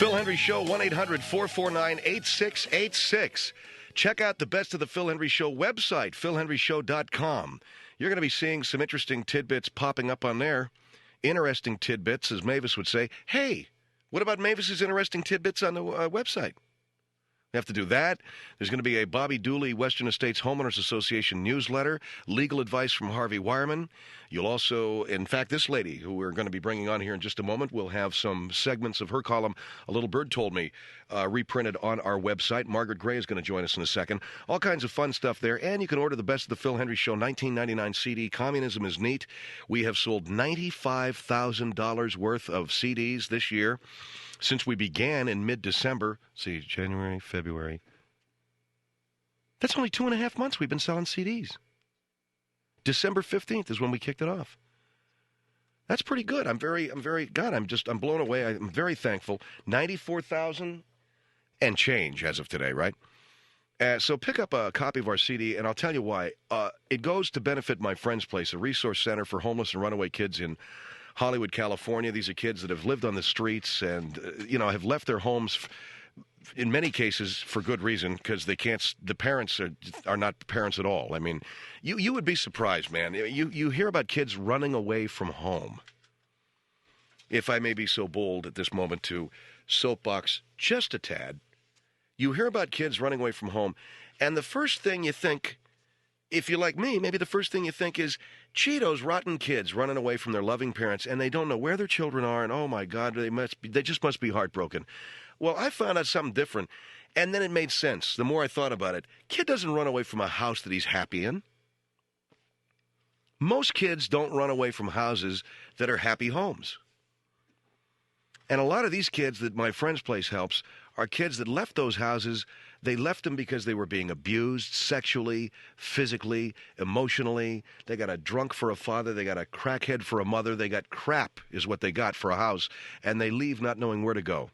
Phil Hendrie Show, 1-800-449-8686. Check out the Best of the Phil Hendrie Show website, philhendrieshow.com. You're going to be seeing some interesting tidbits popping up on there. Interesting tidbits, as Mavis would say. Hey, what about Mavis's interesting tidbits on the website? You have to do that. There's going to be a Bobby Dooley Western Estates Homeowners Association newsletter, legal advice from Harvey Wireman. You'll also, in fact, this lady who we're going to be bringing on here in just a moment will have some segments of her column, A Little Bird Told Me, reprinted on our website. Margaret Gray is going to join us in a second. All kinds of fun stuff there. And you can order the Best of the Phil Hendrie Show 1999 CD, Communism is Neat. We have sold $95,000 worth of CDs this year. Since we began in mid-December, January, February. That's only 2.5 months we've been selling CDs. December 15th is when we kicked it off. That's pretty good. I'm blown away. I'm very thankful. 94,000 and change as of today, right? So pick up a copy of our CD, and I'll tell you why. It goes to benefit My Friend's Place, a resource center for homeless and runaway kids in Hollywood, California. These are kids that have lived on the streets and, have left their homes in many cases for good reason because they can't, the parents are not parents at all. I mean, you would be surprised, man. You hear about kids running away from home. If I may be so bold at this moment to soapbox just a tad, you hear about kids running away from home, and the first thing you think, if you're like me, maybe the first thing you think is, gee, those rotten kids running away from their loving parents, and they don't know where their children are, and oh my God, they just must be heartbroken. Well, I found out something different, and then it made sense. The more I thought about it, kid doesn't run away from a house that he's happy in. Most kids don't run away from houses that are happy homes. And a lot of these kids that My Friend's Place helps are kids that left those houses. They left them because they were being abused sexually, physically, emotionally. They got a drunk for a father. They got a crackhead for a mother. They got crap is what they got for a house. And they leave not knowing where to go.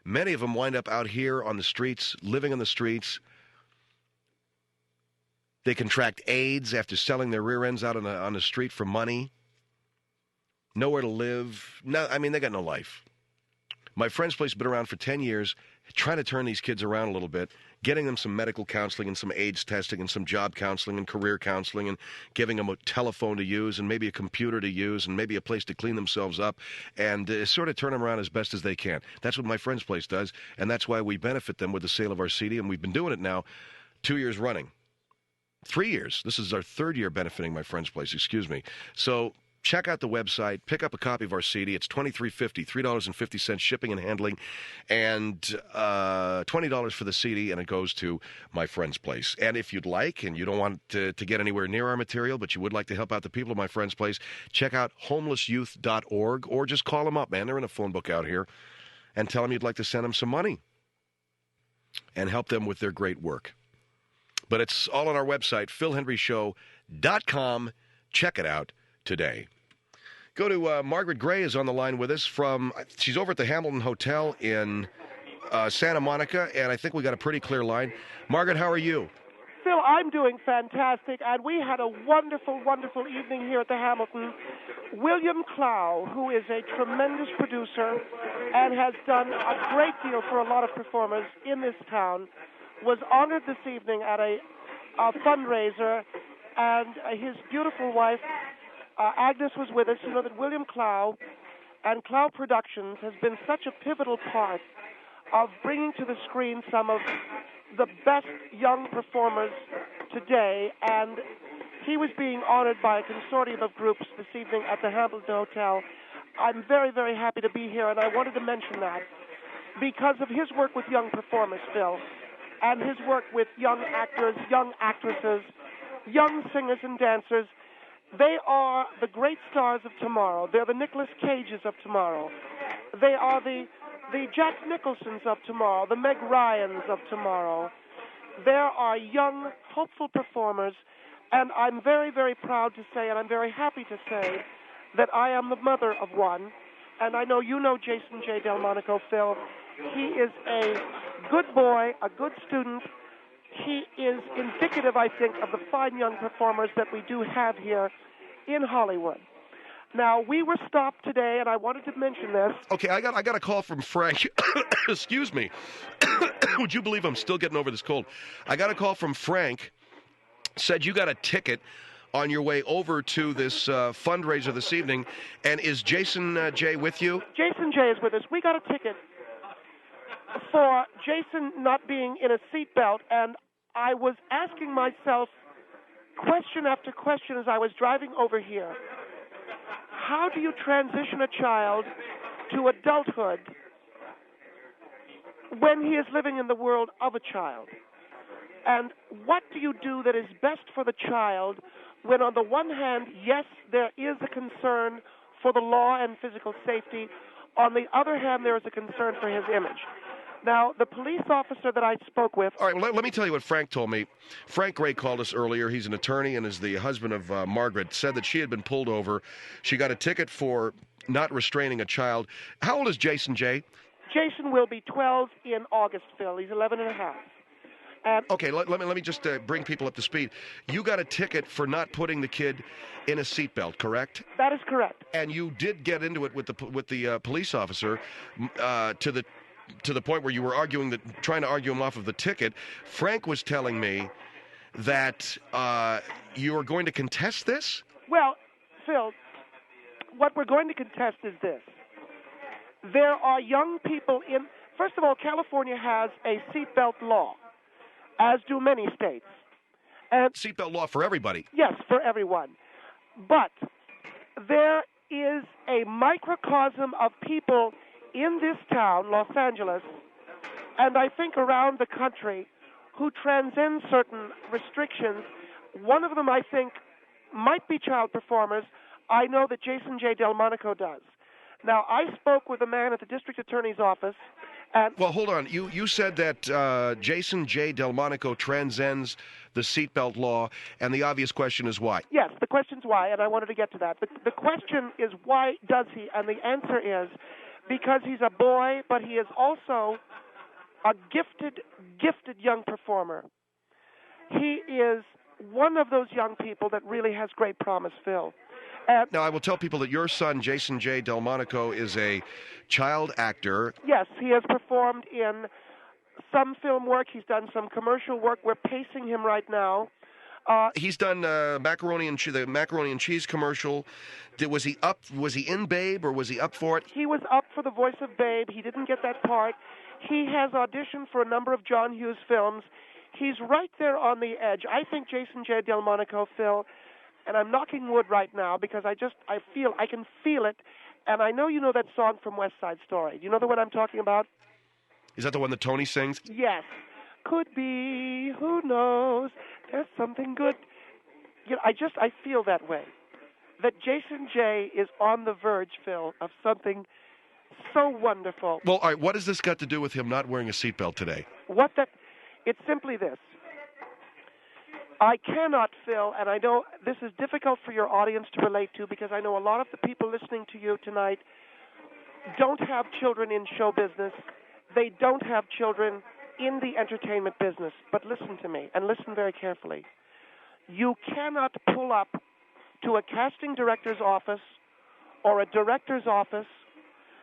Many of them wind up out here on the streets, living on the streets. They contract AIDS after selling their rear ends out on the street for money. Nowhere to live. No, I mean, they got no life. My Friend's Place has been around for 10 years, trying to turn these kids around a little bit, getting them some medical counseling and some AIDS testing and some job counseling and career counseling and giving them a telephone to use and maybe a computer to use and maybe a place to clean themselves up and sort of turn them around as best as they can. That's what My Friend's Place does, and that's why we benefit them with the sale of our CD, and we've been doing it now 2 years running. 3 years. This is our third year benefiting My Friend's Place, So check out the website. Pick up a copy of our CD. It's $23.50, $3.50 shipping and handling, and $20 for the CD, and it goes to My Friend's Place. And if you'd like, and you don't want to get anywhere near our material, but you would like to help out the people of My Friend's Place, check out homelessyouth.org, or just call them up, man. They're in a phone book out here, and tell them you'd like to send them some money and help them with their great work. But it's all on our website, philhendrieshow.com. Check it out today. Go to Margaret Gray is on the line with us she's over at the Hamilton Hotel in Santa Monica, and I think we got a pretty clear line. Margaret, how are you? Phil, I'm doing fantastic, and we had a wonderful, wonderful evening here at the Hamilton. William Clow, who is a tremendous producer and has done a great deal for a lot of performers in this town, was honored this evening at a fundraiser, and his beautiful wife, Agnes, was with us. You know that William Clow and Clow Productions has been such a pivotal part of bringing to the screen some of the best young performers today, and he was being honored by a consortium of groups this evening at the Hamilton Hotel. I'm very, very happy to be here, and I wanted to mention that because of his work with young performers, Phil, and his work with young actors, young actresses, young singers and dancers. They are the great stars of tomorrow. They're the Nicolas Cages of tomorrow. They are the Jack Nicholsons of tomorrow, the Meg Ryans of tomorrow. There are young, hopeful performers, and I'm very, very proud to say, and I'm very happy to say, that I am the mother of one. And I know you know Jason J. Delmonico, Phil. He is a good boy, a good student. He is indicative, I think, of the fine young performers that we do have here in Hollywood. Now, we were stopped today, and I wanted to mention this. Okay, I got a call from Frank. Excuse me. Would you believe I'm still getting over this cold? I got a call from Frank. Said you got a ticket on your way over to this fundraiser this evening. And is Jason J with you? Jason J is with us. We got a ticket for Jason not being in a seatbelt, and I was asking myself question after question as I was driving over here. How do you transition a child to adulthood when he is living in the world of a child? And what do you do that is best for the child when, on the one hand, yes, there is a concern for the law and physical safety. On the other hand, there is a concern for his image. Now, the police officer that I spoke with... All right, well, let me tell you what Frank told me. Frank Gray called us earlier. He's an attorney and is the husband of Margaret. Said that she had been pulled over. She got a ticket for not restraining a child. How old is Jason J? Jason will be 12 in August, Phil. He's 11 and a half. Okay, let me just bring people up to speed. You got a ticket for not putting the kid in a seatbelt, correct? That is correct. And you did get into it with the police officer to the point where you were trying to argue him off of the ticket. Frank was telling me that you are going to contest this? Well, Phil, what we're going to contest is this. There are young people in... First of all, California has a seatbelt law, as do many states. And seatbelt law for everybody. Yes, for everyone. But there is a microcosm of people in this town, Los Angeles, and I think around the country, who transcend certain restrictions. One of them, I think, might be child performers. I know that Jason J. Delmonico does. Now, I spoke with a man at the district attorney's office. And well, hold on. You said that Jason J. Delmonico transcends the seatbelt law, and the obvious question is why? Yes, the question's why, and I wanted to get to that. The question is why does he, and the answer is because he's a boy, but he is also a gifted young performer. He is one of those young people that really has great promise, Phil. Now, I will tell people that your son, Jason J. Delmonico, is a child actor. Yes, he has performed in some film work. He's done some commercial work. We're pacing him right now. He's done the macaroni and cheese commercial. Was he in Babe, or was he up for it? He was up for the voice of Babe. He didn't get that part. He has auditioned for a number of John Hughes films. He's right there on the edge. I think Jason J. Delmonico, Phil, and I'm knocking wood right now because I can feel it, and I know you know that song from West Side Story. Do you know the one I'm talking about? Is that the one that Tony sings? Yes. Could be, who knows, there's something good. You know, I feel that way. That Jason J. is on the verge, Phil, of something so wonderful. Well, all right, what has this got to do with him not wearing a seatbelt today? It's simply this. I cannot, Phil, and I know this is difficult for your audience to relate to because I know a lot of the people listening to you tonight don't have children in show business. They don't have children in the entertainment business. But listen to me, and listen very carefully. You cannot pull up to a casting director's office or a director's office.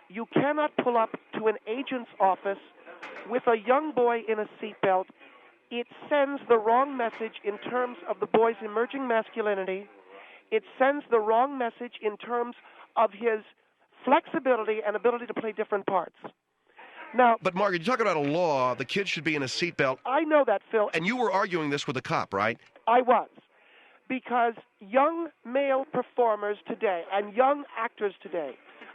You cannot pull up to an agent's office with a young boy in a seatbelt. It sends the wrong message in terms of the boy's emerging masculinity. It sends the wrong message in terms of his flexibility and ability to play different parts. Now, but Margaret, you're talking about a law. The kid should be in a seatbelt. I know that, Phil. And you were arguing this with a cop, right? I was. Because young male performers today and young actors today,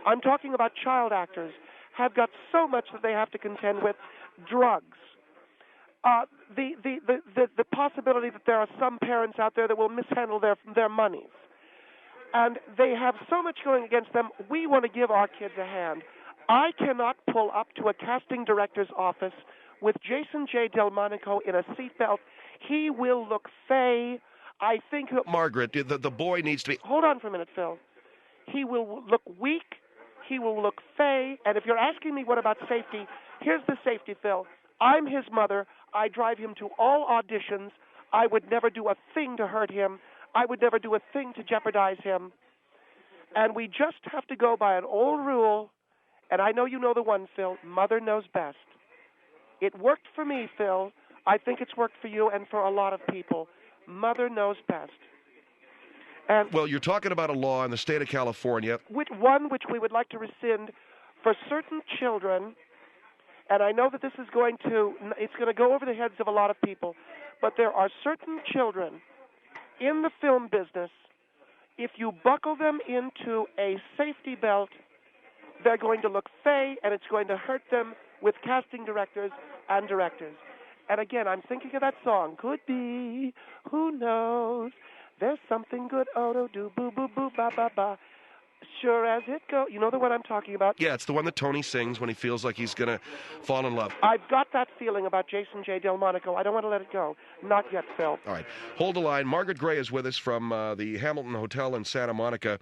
I'm talking about child actors, have got so much that they have to contend with. Drugs. The possibility that there are some parents out there that will mishandle their monies. And they have so much going against them. We want to give our kids a hand. I cannot pull up to a casting director's office with Jason J. Delmonico in a seatbelt. He will look fey. I think... Margaret, the boy needs to be... Hold on for a minute, Phil. He will look weak. He will look fey. And if you're asking me what about safety, here's the safety, Phil. I'm his mother. I drive him to all auditions. I would never do a thing to hurt him. I would never do a thing to jeopardize him. And we just have to go by an old rule, and I know you know the one, Phil, mother knows best. It worked for me, Phil. I think it's worked for you and for a lot of people. Mother knows best. And well, you're talking about a law in the state of California. which we would like to rescind for certain children, and I know that it's going to go over the heads of a lot of people, but there are certain children in the film business, if you buckle them into a safety belt, they're going to look fey, and it's going to hurt them with casting directors and directors. And again, I'm thinking of that song, Could Be, Who Knows, There's Something Good, oh, do, boo, boo, boo, ba, ba, ba. Sure as it goes. You know the one I'm talking about? Yeah, it's the one that Tony sings when he feels like he's going to fall in love. I've got that feeling about Jason J. Delmonico. I don't want to let it go. Not yet, Phil. All right. Hold the line. Margaret Gray is with us from the Hamilton Hotel in Santa Monica.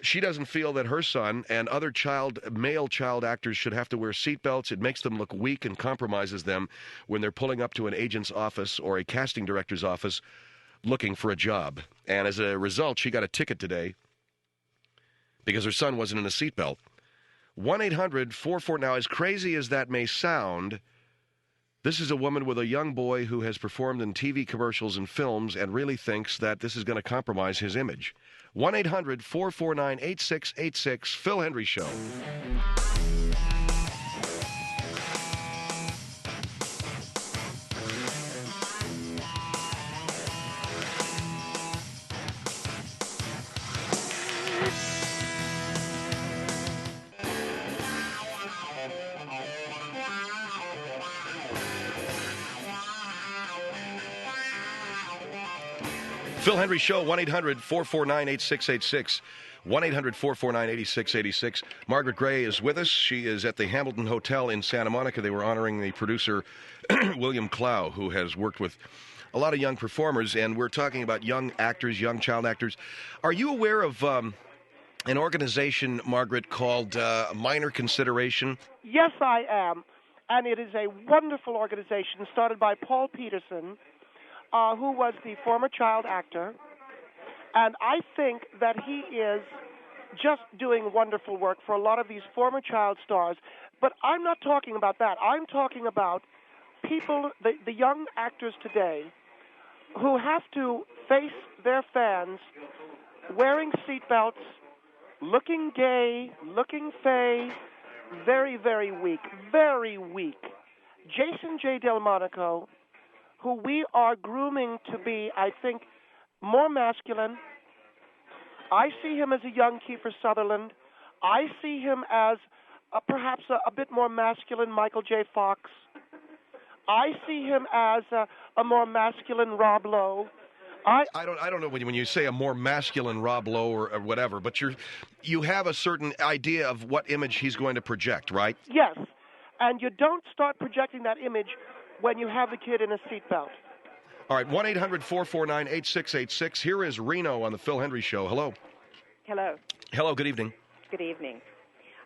She doesn't feel that her son and other male child actors should have to wear seatbelts. It makes them look weak and compromises them when they're pulling up to an agent's office or a casting director's office looking for a job. And as a result, she got a ticket today because her son wasn't in a seatbelt. 1-800-44... Now, as crazy as that may sound, this is a woman with a young boy who has performed in TV commercials and films and really thinks that this is going to compromise his image. 1-800-449-8686, Phil Hendrie Show. Phil Hendrie Show, 1-800-449-8686. 1-800-449-8686. Margaret Gray is with us. She is at the Hamilton Hotel in Santa Monica. They were honoring the producer, William Clow, who has worked with a lot of young performers, and we're talking about young actors, young child actors. Are you aware of an organization, Margaret, called Minor Consideration? Yes, I am. And it is a wonderful organization started by Paul Peterson, who was the former child actor. And I think that he is just doing wonderful work for a lot of these former child stars. But I'm not talking about that. I'm talking about people, the young actors today, who have to face their fans wearing seatbelts, looking gay, looking fey, very, very weak, very weak. Jason J. Delmonico, who we are grooming to be, I think, more masculine. I see him as a young Kiefer Sutherland. I see him as perhaps a bit more masculine Michael J. Fox. I see him as a more masculine Rob Lowe. I don't know when you say a more masculine Rob Lowe or whatever, but you have a certain idea of what image he's going to project, right? Yes, and you don't start projecting that image when you have the kid in a seatbelt. All right, 1-800-449-8686. Here is Reno on the Phil Hendrie Show. Hello. Hello. Hello, good evening. Good evening.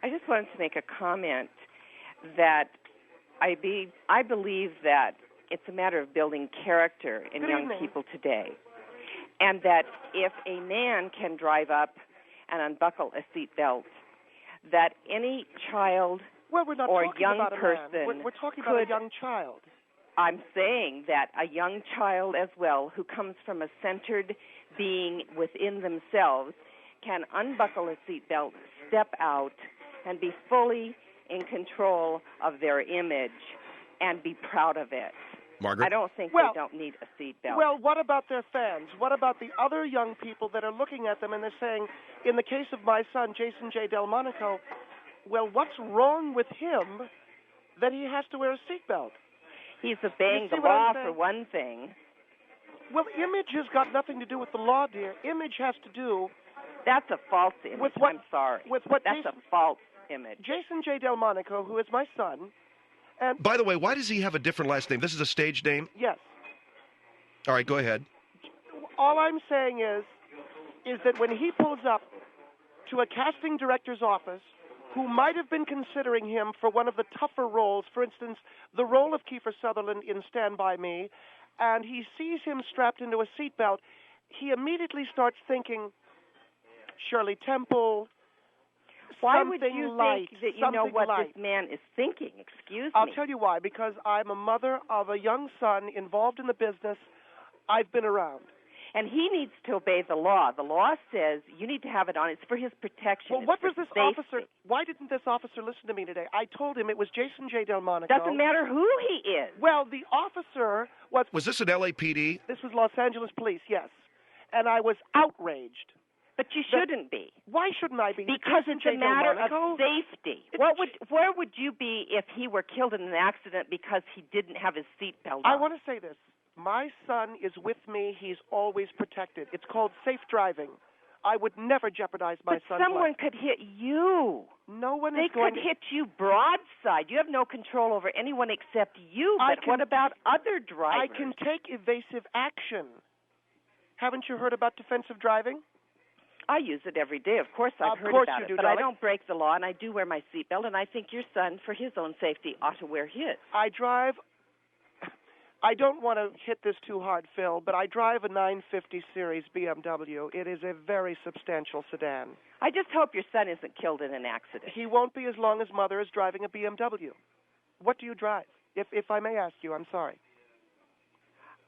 I just wanted to make a comment that I believe that it's a matter of building character in Good young evening. people today. And that if a man can drive up and unbuckle a seatbelt, that any child Well, we're not or talking young about a person man. We're talking about a young child. I'm saying that a young child as well who comes from a centered being within themselves can unbuckle a seatbelt, step out, and be fully in control of their image and be proud of it. Margaret? I don't think Well, they don't need a seatbelt. Well, what about their fans? What about the other young people that are looking at them and they're saying, in the case of my son, Jason J. Delmonico, well, what's wrong with him that he has to wear a seatbelt? He's obeying You see the what I'm law saying? for one thing. Well, image has got nothing to do with the law, dear. Image has to do That's a false image. with what, I'm sorry. with what That's Jason, a false image. Jason J. Delmonico, who is my son, and By the way, why does he have a different last name? This is a stage name? yes, All right, go ahead. all I'm saying is that when he pulls up to a casting director's office who might have been considering him for one of the tougher roles, for instance, the role of Kiefer Sutherland in Stand By Me, and he sees him strapped into a seatbelt, he immediately starts thinking, Shirley Temple. Why would something you light, think that you know something what light. this man is thinking? Excuse I'll me. tell you why. Because I'm a mother of a young son involved in the business. I've been around. And he needs to obey the law. The law says you need to have it on. It's for his protection. Well, what was this safety. officer? Why didn't this officer listen to me today? I told him it was Jason J. Delmonico. Doesn't matter who he is. Well, the officer was... Was this an LAPD? This was Los Angeles Police, yes. And I was outraged. But you shouldn't be. Why shouldn't I be? Because Jason it's J. a matter Delmonico? of safety. Where would you be if he were killed in an accident because he didn't have his seatbelt on? I want to say this. My son is with me. He's always protected. It's called safe driving. I would never jeopardize my son's life. But someone could hit you. No one They is going could hit you broadside. You have no control over anyone except you. But what about other drivers? I can take evasive action. Haven't you heard about defensive driving? I use it every day. Of course I've heard about it. But I don't break the law, and I do wear my seatbelt, and I think your son, for his own safety, ought to wear his. I don't want to hit this too hard, Phil, but I drive a 950 series BMW. It is a very substantial sedan. I just hope your son isn't killed in an accident. He won't be as long as mother is driving a BMW. What do you drive? If I may ask you, I'm sorry.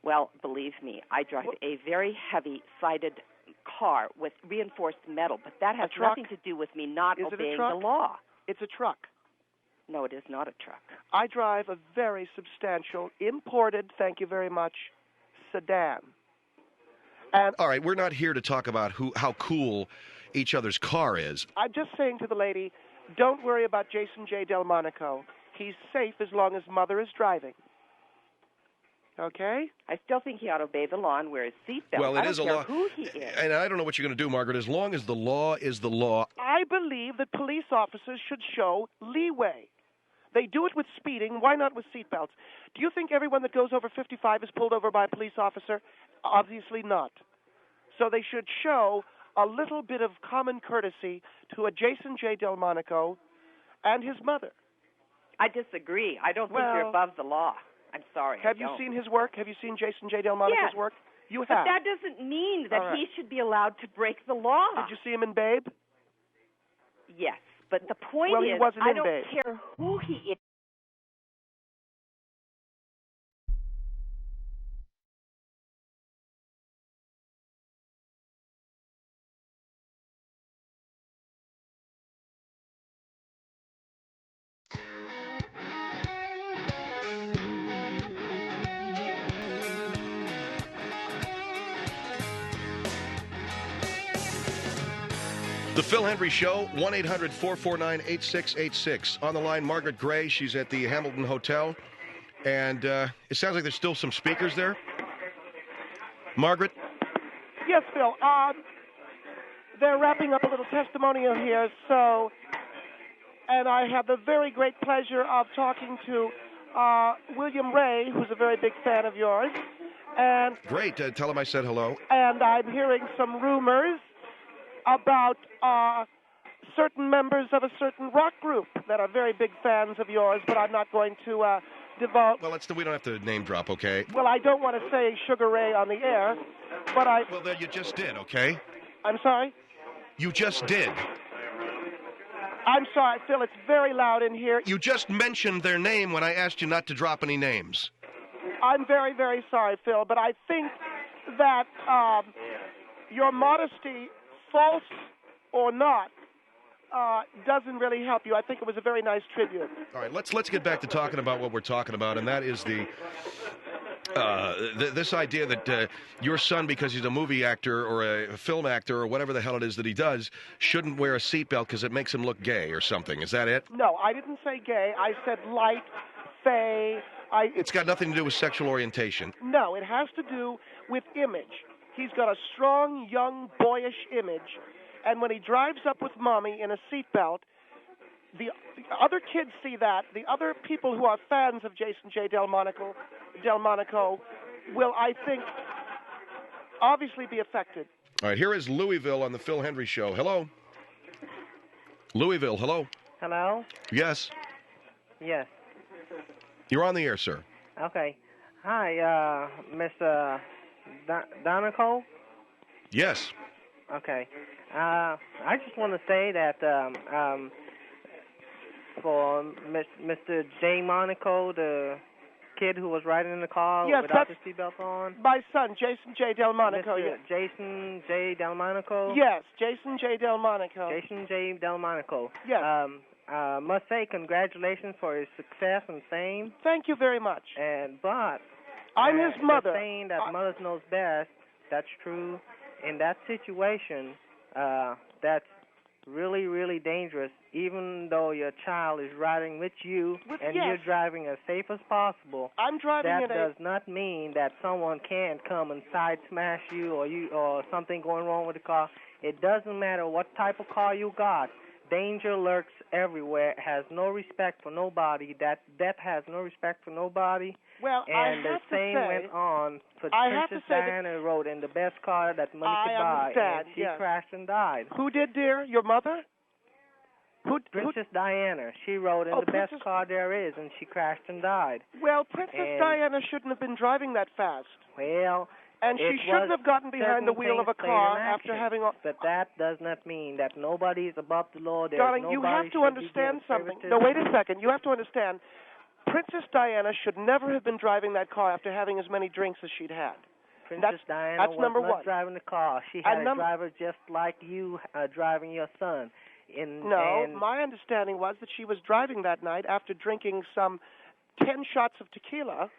Well, believe me, I drive a very heavy-sided car with reinforced metal, but that has nothing to do with me not obeying the law. It's a truck. No, it is not a truck. I drive a very substantial, imported, thank you very much, sedan. And all right, we're not here to talk about how cool each other's car is. I'm just saying to the lady, don't worry about Jason J. Delmonico. He's safe as long as mother is driving. Okay? I still think he ought to obey the law and wear his seatbelt. Well, it is a law. Who he is. And I don't know what you're going to do, Margaret. As long as the law is the law. I believe that police officers should show leeway. They do it with speeding. Why not with seatbelts? Do you think everyone that goes over 55 is pulled over by a police officer? Obviously not. So they should show a little bit of common courtesy to a Jason J. Delmonico and his mother. I disagree. I don't think you're above the law. I'm sorry. Have you seen his work? Have you seen Jason J. Delmonico's work? You have. But that doesn't mean that he should be allowed to break the law. Did you see him in Babe? Yes. But the point is, I don't care who he is. The Phil Hendrie Show, 1-800-449-8686. On the line, Margaret Gray. She's at the Hamilton Hotel. And it sounds like there's still some speakers there. Margaret? Yes, Phil. They're wrapping up a little testimonial here, and I have the very great pleasure of talking to William Ray, who's a very big fan of yours. And great. Tell him I said hello. And I'm hearing some rumors about certain members of a certain rock group that are very big fans of yours, but I'm not going to divulge. Well, we don't have to name drop, okay? Well, I don't want to say Sugar Ray on the air, but I... Well, then you just did, okay? I'm sorry? You just did. I'm sorry, Phil, it's very loud in here. You just mentioned their name when I asked you not to drop any names. I'm very, very sorry, Phil, but I think that your modesty, false or not, doesn't really help you. I think it was a very nice tribute. All right, let's get back to talking about what we're talking about, and that is this idea that your son, because he's a movie actor or a film actor or whatever the hell it is that he does, shouldn't wear a seatbelt because it makes him look gay or something. Is that it? No, I didn't say gay. I said light, fey. It's got nothing to do with sexual orientation. No, it has to do with image. He's got a strong, young, boyish image. And when he drives up with mommy in a seatbelt, the other kids see that. The other people who are fans of Jason J. Delmonico will, I think, obviously be affected. All right, here is Louisville on the Phil Hendrie Show. Hello? Louisville, hello? Hello? Yes? Yes. You're on the air, sir. Okay. Hi, Mr. Donico? Yes. Okay. I just want to say that for Mr. J. Monaco, the kid who was riding in the car Yes, without the that's seatbelt on. my son, Jason J. Delmonico. Mr. Yes. Jason J. Delmonico. Yes, Jason J. Delmonico. Jason J. Delmonico. Yes. Must say congratulations for his success and fame. Thank you very much. But I'm his mother. The saying that mothers knows best, that's true. In that situation, that's really, really dangerous, even though your child is riding with you and yes. you're driving as safe as possible. I'm driving that does not mean that someone can't come and side smash you or something going wrong with the car. It doesn't matter what type of car you got. Danger lurks everywhere, has no respect for nobody. Death has no respect for nobody. Well, and the same went on for Princess Diana rode in the best car that money could buy, and she crashed and died. Who did, dear? Your mother? Princess Diana. She rode in the best car there is, and she crashed and died. Well, Princess Diana shouldn't have been driving that fast. Well, and she shouldn't have gotten behind the wheel of a car after having... But that does not mean that nobody is above the law. Darling, you have to understand something. No, wait a second. You have to understand. Princess Diana should never have been driving that car after having as many drinks as she'd had. Princess Diana was not driving the car. She had a driver just like you driving your son. My understanding was that she was driving that night after drinking some 10 shots of tequila.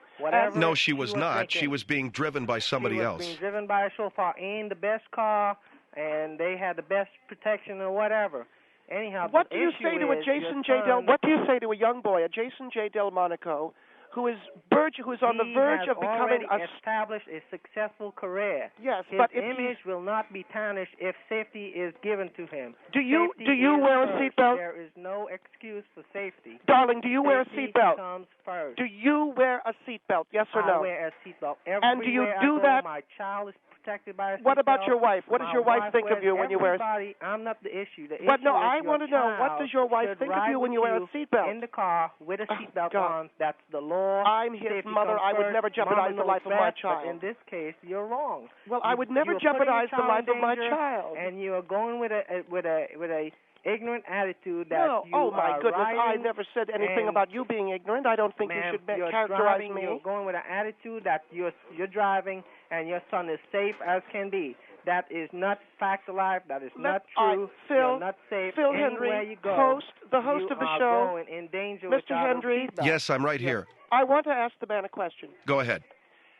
No, she was not. She was being driven by somebody else. She was being driven by a chauffeur in the best car, and they had the best protection or whatever. Anyhow, what do you say to a Jason J. What do you say to a young boy, a Jason J. Delmonico, who is on the verge of becoming established a successful career? Yes, his but image will not be tarnished if safety is given to him. Do you wear a seatbelt? There is no excuse for safety. Darling, do you wear a seatbelt? Comes first. Do you wear a seatbelt? Yes or no? I wear a seatbelt. And do you do that? My child is protected by a seatbelt. What about your wife? What does your wife think of you when you wear a seatbelt? I'm not the issue. I want to know, what does your wife think of you when you wear a seatbelt? In the car with a seatbelt on, that's the law. I'm his mother. I would never jeopidize the life of my child. But in this case, you're wrong. Well, I would never jeopidize the life of my child. And you are going with a ignorant attitude that you oh my goodness! I riding, never said anything about you being ignorant. I don't think you should characterize me. You're going with an attitude that you're driving and your son is safe as can be. That is not fact of life. That is not true. You're not safe. Phil Anywhere Hendrie, you go, the host of the show, going in danger Mr. Hendrie. Yes, I'm right here. I want to ask the man a question. Go ahead.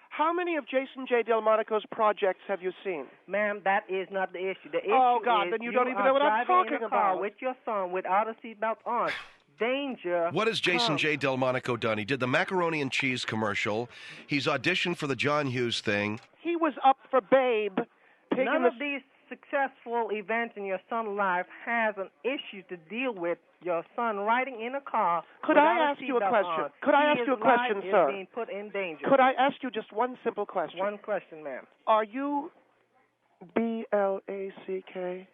How many of Jason J. Delmonico's projects have you seen? Ma'am, that is not the issue. The issue God, is then you don't even know what I'm talking about. With your son without a seatbelt on. Danger. What has Jason J. Delmonico done? He did the macaroni and cheese commercial. He's auditioned for the John Hughes thing. He was up for Babe. None of these successful events in your son's life has an issue to deal with your son riding in a car. Could I ask you a question? Could I ask you a question, sir? Being put in danger. Could I ask you just one simple question? One question, ma'am. Are you B-L-A-C-K?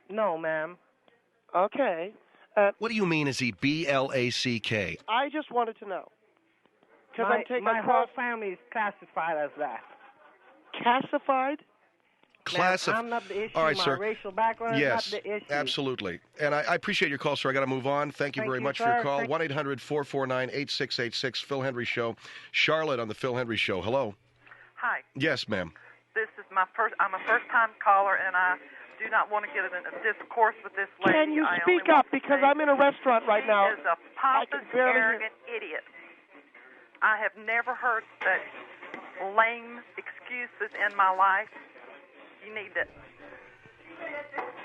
No, ma'am. Okay. What do you mean, is he B-L-A-C-K? I just wanted to know. My whole family is classified as that. Classified? I'm not the issue. All right, my sir. racial background is not the issue. Absolutely. And I appreciate your call, sir. I got to move on. Thank you very much for your call. 1-800-449-8686, Phil Hendrie Show. Charlotte on the Phil Hendrie Show. Hello. Hi. Yes, ma'am. This is I'm a first-time caller, and I do not want to get in a discourse with this lady. Can you speak up, because I'm in a restaurant right now. She is a pompous, arrogant idiot. I have never heard such lame excuses in my life. You need to...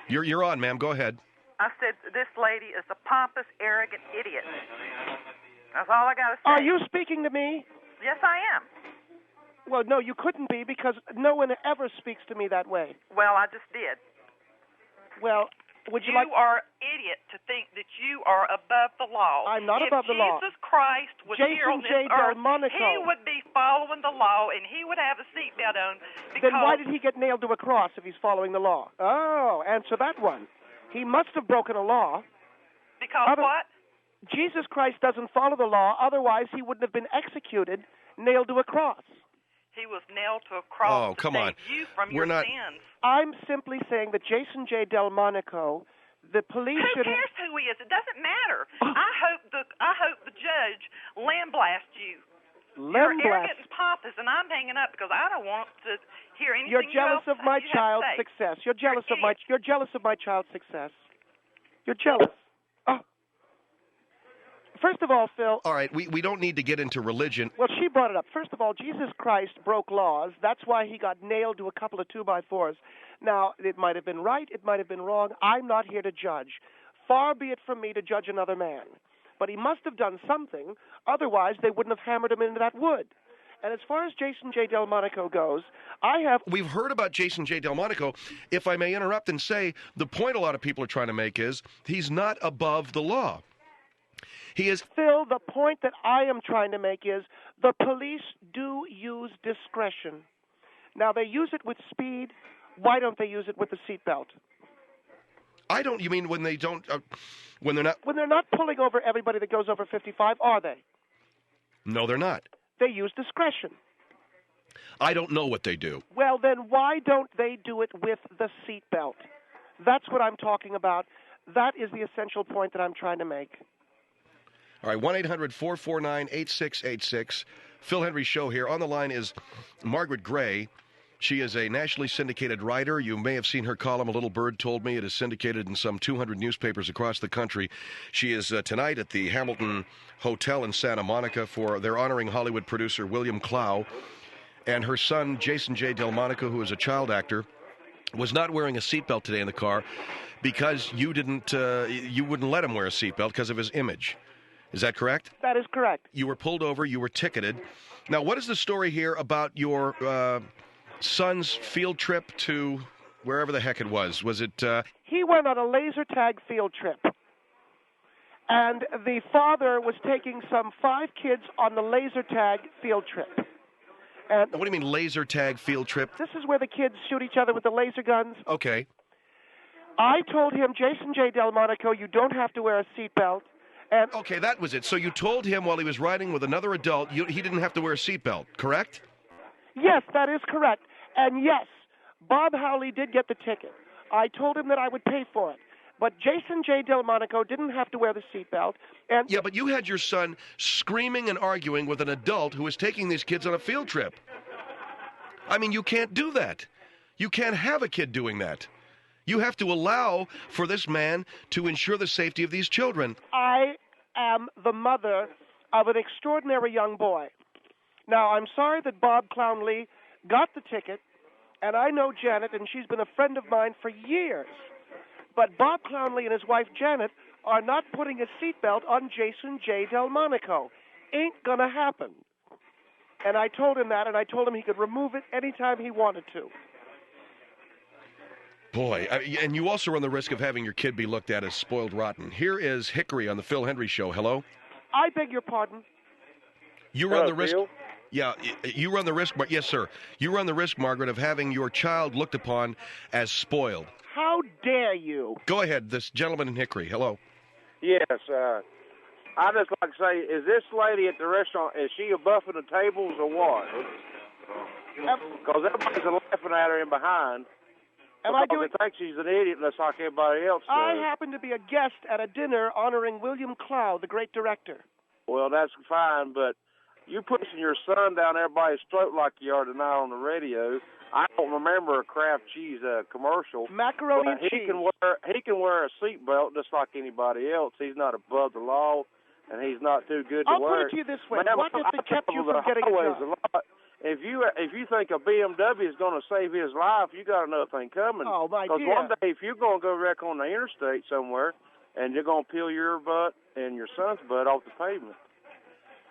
You're on, ma'am. Go ahead. I said this lady is a pompous, arrogant idiot. That's all I got to say. Are you speaking to me? Yes, I am. Well, no, you couldn't be, because no one ever speaks to me that way. Well, I just did. Well, would you You are an idiot to think that you are above the law. I'm not above the law. If Jesus Christ was here on this earth, he would be following the law, and he would have a seatbelt on. Then why did he get nailed to a cross if he's following the law? Oh, answer that one. He must have broken a law. Because what? Jesus Christ doesn't follow the law, otherwise he wouldn't have been executed, nailed to a cross. He was nailed to a cross Oh, come on. to save you from We're your not- sins. I'm simply saying that Jason J. Delmonico, the police Who should... cares who he is? It doesn't matter. I hope the judge lamblasts you. You're arrogant and pompous, and I'm hanging up because I don't want to hear anything. You're jealous of my you have to child's say. success. You're jealous of my. idiot. You're jealous of my child's success. You're jealous. Oh. First of all, Phil. All right, we don't need to get into religion. Well, she brought it up. First of all, Jesus Christ broke laws. That's why he got nailed to a couple of 2x4s. Now, it might have been right. It might have been wrong. I'm not here to judge. Far be it from me to judge another man. But he must have done something. Otherwise, they wouldn't have hammered him into that wood. And as far as Jason J. Delmonico goes, We've heard about Jason J. Delmonico. If I may interrupt and say, the point a lot of people are trying to make is he's not above the law. He is... Phil, the point that I am trying to make is the police do use discretion. Now, they use it with speed. Why don't they use it with the seatbelt? I don't... You mean when they don't... when they're not... When they're not pulling over everybody that goes over 55, are they? No, they're not. They use discretion. I don't know what they do. Well, then why don't they do it with the seatbelt? That's what I'm talking about. That is the essential point that I'm trying to make. All right, 1-800-449-8686. Phil Hendrie Show here. On the line is Margaret Gray. She is a nationally syndicated writer. You may have seen her column, A Little Bird Told Me. It is syndicated in some 200 newspapers across the country. She is tonight at the Hamilton Hotel in Santa Monica for they're honoring Hollywood producer William Clow. And her son, Jason J. Delmonico, who is a child actor, was not wearing a seatbelt today in the car because you wouldn't let him wear a seatbelt because of his image. Is that correct? That is correct. You were pulled over. You were ticketed. Now, what is the story here about your son's field trip to wherever the heck it was? Was it... He went on a laser tag field trip. And the father was taking some 5 kids on the laser tag field trip. And what do you mean laser tag field trip? This is where the kids shoot each other with the laser guns. Okay. I told him, Jason J. Delmonico, you don't have to wear a seatbelt. And okay, that was it. So you told him while he was riding with another adult, he didn't have to wear a seatbelt, correct? Yes, that is correct. And yes, Bob Howley did get the ticket. I told him that I would pay for it. But Jason J. Delmonico didn't have to wear the seatbelt. And yeah, but you had your son screaming and arguing with an adult who was taking these kids on a field trip. I mean, you can't do that. You can't have a kid doing that. You have to allow for this man to ensure the safety of these children. I am the mother of an extraordinary young boy. Now, I'm sorry that Bob Clownley got the ticket, and I know Janet, and she's been a friend of mine for years. But Bob Clownley and his wife Janet are not putting a seatbelt on Jason J. Delmonico. Ain't gonna happen. And I told him that, and I told him he could remove it anytime he wanted to. Boy, and you also run the risk of having your kid be looked at as spoiled rotten. Here is Hickory on the Phil Hendrie Show. Hello? I beg your pardon? You run the risk... Phil? Yeah, you run the risk... Yes, sir. You run the risk, Margaret, of having your child looked upon as spoiled. How dare you? Go ahead, this gentleman in Hickory. Hello. Yes, I just like to say, is this lady at the restaurant, is she buffing the tables or what? Because everybody's laughing at her in behind. Am I doing? They think she's an idiot, just like everybody else does. I happen to be a guest at a dinner honoring William Clow, the great director. Well, that's fine, but you pushing your son down everybody's throat like you are tonight on the radio. I don't remember a Kraft cheese commercial. Macaroni and cheese. He can wear a seatbelt just like anybody else. He's not above the law, and he's not too good to wear. I'll put it to you this way: what if it kept you from getting a job? If you think a BMW is going to save his life, you got another thing coming. Oh, my dear. Because one day, if you're going to go wreck on the interstate somewhere, and you're going to peel your butt and your son's butt off the pavement.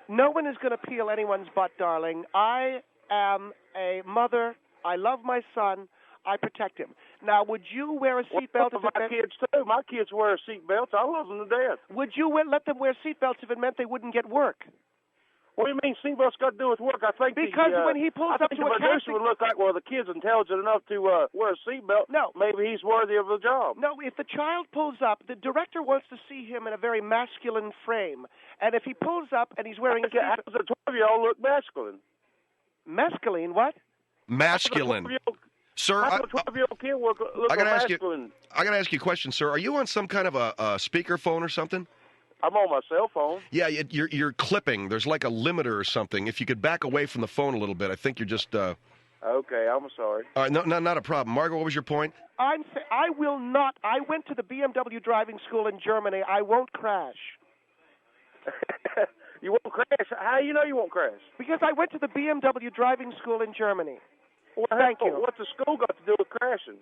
No one is going to peel anyone's butt, darling. I am a mother. I love my son. I protect him. Now, would you wear a seatbelt if it meant... My kids, too. My kids wear seatbelts. I love them to death. Would you let them wear seatbelts if it meant they wouldn't get work? What do you mean seatbelts got to do with work? I think because when he pulls up to a casting, would look like, well, the kid's intelligent enough to wear a seatbelt. No, maybe he's worthy of the job. No, if the child pulls up, the director wants to see him in a very masculine frame, and if he pulls up and he's wearing a seatbelt, how does a 12-year-old look masculine? Mescaline, what? Masculine. Sir, How a 12-year-old kid look I gotta ask you. masculine? I got to ask you a question, sir. Are you on some kind of a speakerphone or something? I'm on my cell phone. Yeah, you're clipping. There's like a limiter or something. If you could back away from the phone a little bit, I think you're just. Okay, I'm sorry. All right, no, not a problem. Margaret, what was your point? I will not. I went to the BMW driving school in Germany. I won't crash. You won't crash? How do you know you won't crash? Because I went to the BMW driving school in Germany. Well, Thank you. What's the school got to do with crashing?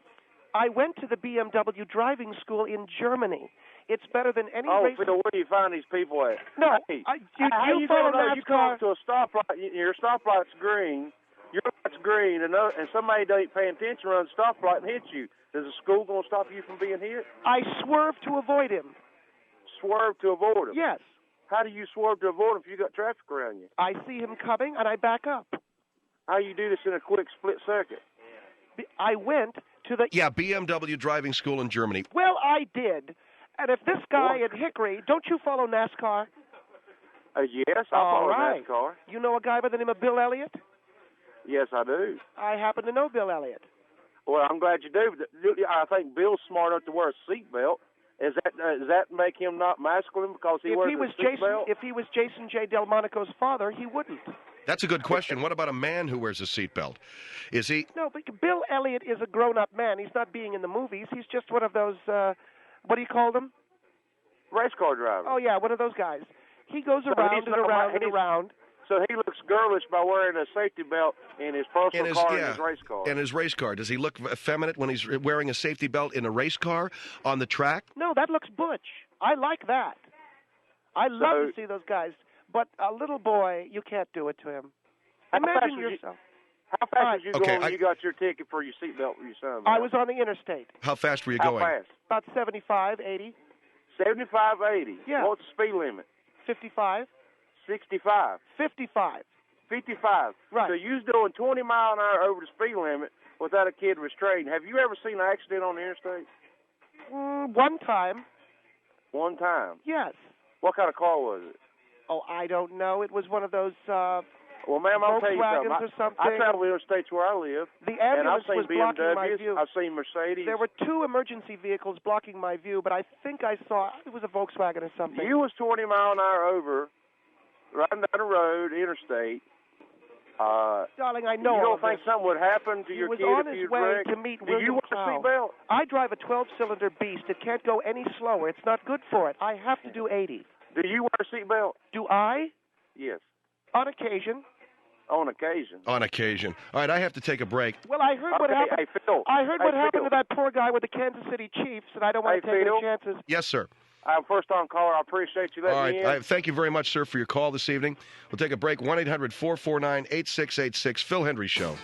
I went to the BMW driving school in Germany. It's better than any race. Phil, where do you find these people at? No, hey, you follow NASCAR? You come to a stoplight, your stoplight's green, your light's green, and somebody that ain't paying attention runs the stoplight and hits you. Is the school going to stop you from being hit? I swerved to avoid him. Swerve to avoid him? Yes. How do you swerve to avoid him if you got traffic around you? I see him coming, and I back up. How do you do this in a quick split second? I went to the... Yeah, BMW driving school in Germany. Well, I did. And if this guy at Hickory... Don't you follow NASCAR? Yes, I follow NASCAR. You know a guy by the name of Bill Elliott? Yes, I do. I happen to know Bill Elliott. Well, I'm glad you do. I think Bill's smart enough to wear a seatbelt. Does that make him not masculine because he wears a seatbelt? If he was Jason J. Delmonico's father, he wouldn't. That's a good question. What about a man who wears a seatbelt? Is he? No, but Bill Elliott is a grown-up man. He's not being in the movies. He's just one of those, what do you call them? Race car driver. Oh, yeah, one of those guys. He goes around and around and around. So he looks girlish by wearing a safety belt in his personal car and his race car. In his race car. Does he look effeminate when he's wearing a safety belt in a race car on the track? No, that looks butch. I like that. I love to see those guys. But a little boy, you can't do it to him. Imagine yourself. How fast did you go when you got your ticket for your seatbelt for your son? I was on the interstate. How fast were you going? How fast? About 75, 80. 75, 80? Yeah. What's the speed limit? 55. 65. 55. 55. Right. So you was doing 20 mile an hour over the speed limit without a kid restrained. Have you ever seen an accident on the interstate? One time. One time? Yes. What kind of car was it? Oh, I don't know. It was one of those well, ma'am, I'll tell you something. I travel the interstates where I live. The ambulance was blocking my view. I've seen Mercedes. There were two emergency vehicles blocking my view, but I think I saw it was a Volkswagen or something. You was 20 mile an hour over, riding down the road, interstate. Darling, I know. You don't think something would happen to your kid if you He was on his wrecked? way to meet Do you William wear a Clow. seatbelt? I drive a 12-cylinder beast. It can't go any slower. It's not good for it. I have to do 80. Do you wear a seatbelt? Do I? Yes. On occasion. On occasion. On occasion. All right, I have to take a break. Well, I heard what happened. Hey, Phil. I heard what happened Phil. to that poor guy with the Kansas City Chiefs, and I don't want to take any chances. Yes, sir. I'm a first-time caller. I appreciate you letting me in. Thank you very much, sir, for your call this evening. We'll take a break. 1-800-449-8686. Phil Hendrie Show.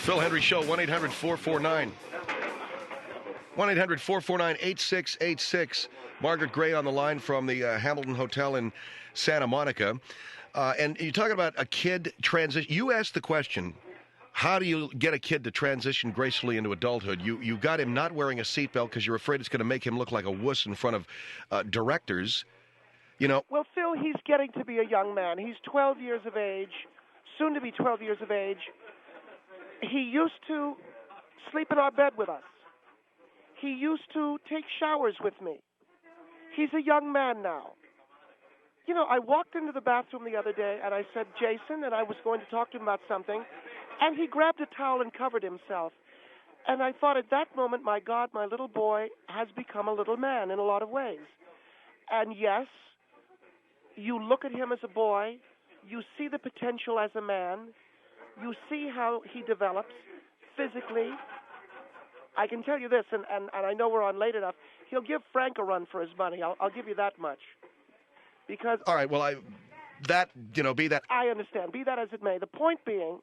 Phil Hendrie Show, 1-800-449-8686. Margaret Gray on the line from the Hamilton Hotel in Santa Monica. And you're talking about a kid transition. You asked the question, how do you get a kid to transition gracefully into adulthood? You got him not wearing a seatbelt because you're afraid it's going to make him look like a wuss in front of directors. You know. Well, Phil, he's getting to be a young man. He's 12 years of age, soon to be 12 years of age. He used to sleep in our bed with us. He used to take showers with me. He's a young man now. You know, I walked into the bathroom the other day, and I said, Jason, and I was going to talk to him about something, and he grabbed a towel and covered himself. And I thought at that moment, my God, my little boy has become a little man in a lot of ways. And yes, you look at him as a boy, you see the potential as a man, you see how he develops physically. I can tell you this, and I know we're on late enough, he'll give Frank a run for his money. I'll give you that much. Because all right, well, be that. I understand. Be that as it may. The point being,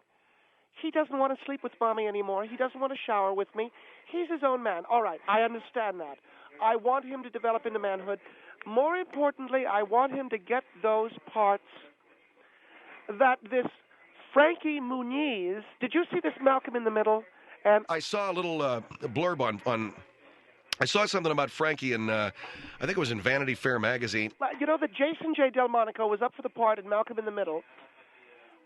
he doesn't want to sleep with Mommy anymore. He doesn't want to shower with me. He's his own man. All right, I understand that. I want him to develop into manhood. More importantly, I want him to get those parts that this Frankie Muniz. Did you see this Malcolm in the Middle? And I saw a little blurb on. I saw something about Frankie in, I think it was in Vanity Fair magazine. you know that Jason J. Delmonico was up for the part in Malcolm in the Middle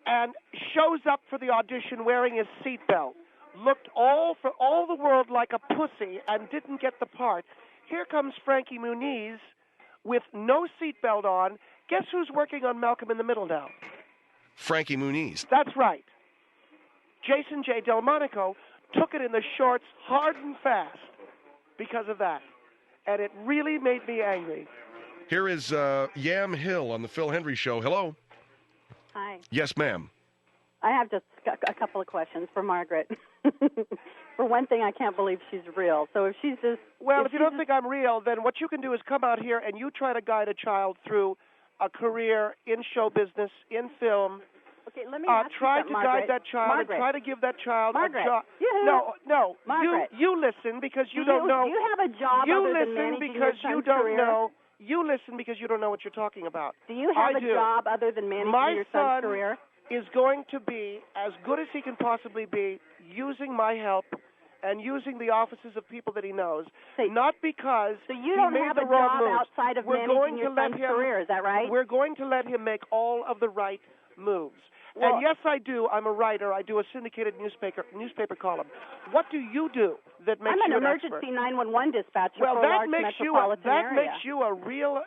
and shows up for the audition wearing his seatbelt. Looked for all the world like a pussy and didn't get the part. Here comes Frankie Muniz with no seatbelt on. Guess who's working on Malcolm in the Middle now? Frankie Muniz. That's right. Jason J. Delmonico took it in the shorts hard and fast because of that. And it really made me angry. Here is Yam Hill on the Phil Hendrie Show. Hello. Hi. Yes, ma'am. I have just a couple of questions for Margaret. For one thing, I can't believe she's real. So if she's just... Well, if you don't think I'm real, then what you can do is come out here and you try to guide a child through a career in show business, in film. Okay, let me ask try you to Margaret. guide that child Margaret. and try to give that child Margaret. a job. No. Margaret. You listen because you don't know. Do you have a job you other than listen managing because your you son's don't career? know. You listen because you don't know what you're talking about. Do you have I a do. job other than managing your son's career? My son is going to be as good as he can possibly be using my help and using the offices of people that he knows. Not because so you he don't made have the a wrong job moves. outside of We're going managing to your let son's him, career, is that right? We're going to let him make all of the right moves. Well, and yes, I do. I'm a writer. I do a syndicated newspaper column. What do you do that makes I'm you an emergency 911 dispatcher well, for a that large makes metropolitan area. That makes you a real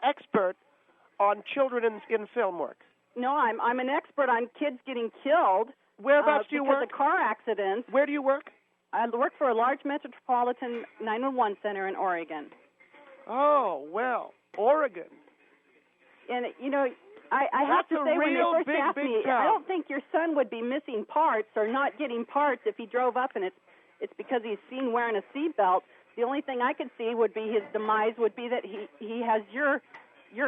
expert on children in film work. No, I'm an expert on kids getting killed. Whereabouts do you work? Because of car accidents. Where do you work? I work for a large metropolitan 911 center in Oregon. Oh, well, Oregon. And, you know, I have to say, when they first asked me, town. I don't think your son would be missing parts or not getting parts if he drove up and it's because he's seen wearing a seatbelt. The only thing I could see would be his demise would be that he has your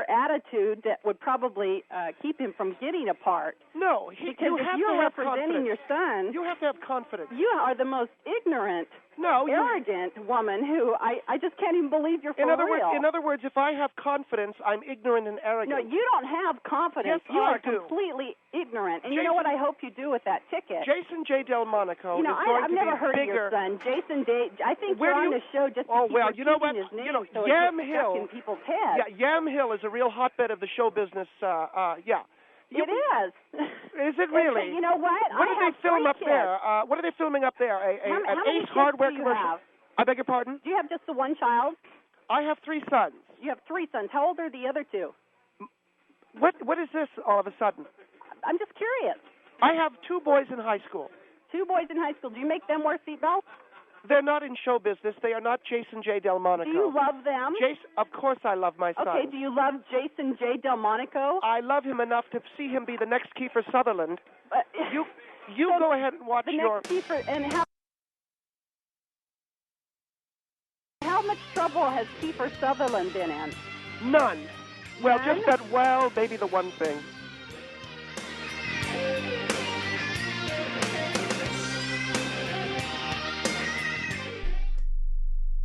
attitude that would probably keep him from getting a part. No, because you if have you're to have representing confidence. your son, You have to have confidence. you are the most ignorant, arrogant woman who I just can't even believe you're for real. In other words, if I have confidence, I'm ignorant and arrogant. No, you don't have confidence. Yes, you I are do. completely ignorant. And you know what I hope you do with that ticket? Jason J. Delmonico You know, is going I've to never be heard bigger. of your son, Jason Day. I think Where you're do on you- the show just to Oh, keep well, you know what? his name, You know, so Yam it's Hill. stuck in people's heads. Yeah, Yam Hill is a real hotbed of the show business. Yeah. It is. Is it really? You know what? What I do have they film 3 up kids. there? What are they filming up there? An How many Ace kids Hardware do you commercial? have? I beg your pardon? Do you have just the one child? I have 3 sons. You have 3 sons. How old are the other 2? What is this all of a sudden? I'm just curious. I have 2 boys in high school. 2 boys in high school. Do you make them wear seatbelts? They're not in show business. They are not Jason J. Delmonico. Do you love them? Of course I love my son. Okay, do you love Jason J. Delmonico? I love him enough to see him be the next Kiefer Sutherland. You So go ahead and watch the your... next Kiefer, and how much trouble has Kiefer Sutherland been in? None. Well, None? just that, maybe the one thing.